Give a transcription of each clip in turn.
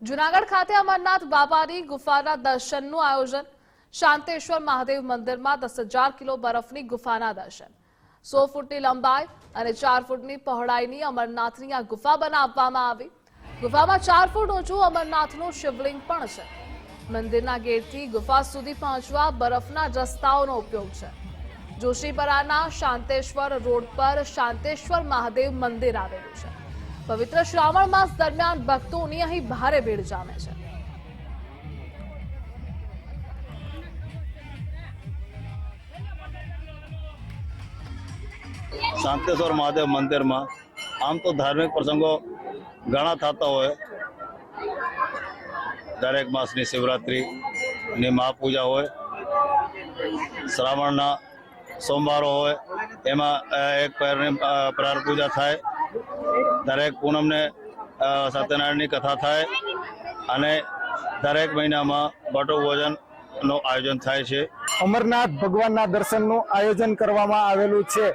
જૂનાગઢ ખાતે અમરનાથ બાબાની ગુફાના દર્શનનું આયોજન। શાંતેશ્વર મહાદેવ મંદિરમાં 10,000 કિલો બરફની ગુફાના દર્શન। 100 ફૂટની લંબાઈ અને 4 ફૂટની પહોળાઈની અમરનાથની આ ગુફા બનાવવામાં આવી। ગુફામાં 4 ફૂટ ઊંચું અમરનાથનું શિવલિંગ પણ છે। મંદિરના ગેટથી ગુફા સુધી પહોંચવા બરફના રસ્તાઓનો ઉપયોગ છે। જોશીપરાના શાંતેશ્વર રોડ પર શાંતેશ્વર મહાદેવ મંદિર આવેલું છે। પવિત્ર શ્રાવણ માસ દરમિયાન ભક્તોની અહીં ભારે ભીડ જામે છે। શાંતેશ્વર મહાદેવ મંદિરમાં આમ તો ધાર્મિક પ્રસંગો ઘણા થતા હોય। દરેક માસની શિવરાત્રિની મહાપૂજા હોય, શ્રાવણના સોમવારો હોય, એમાં એક પહેરની પ્રાર પૂજા થાય। દરેક પૂનમને સત્યનારાયણની કથા થાય અને દરેક મહિનામાં બટુ ભોજનનું આયોજન થાય છે। અમરનાથ ભગવાનના દર્શનનું આયોજન કરવામાં આવેલું છે।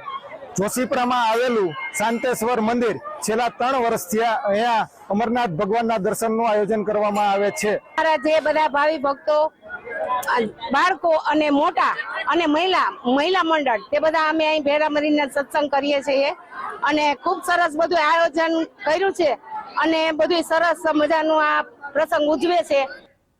જોશીપરામાં આવેલું શાંતેશ્વર મંદિર છેલ્લા 3 વર્ષથી અહીંયા અમરનાથ ભગવાનના દર્શનનું આયોજન કરવામાં આવે છે। જે બધા ભાવિ ભક્તો, બાળકો અને મોટા અને મહિલા મંડળ તે બધા અમે અહીં ભેરા મળીને સત્સંગ કરીએ છીએ અને ખૂબ સરસ બધું આયોજન કર્યું છે અને બધું સરસ મજાનું આ પ્રસંગ ઉજવે છે।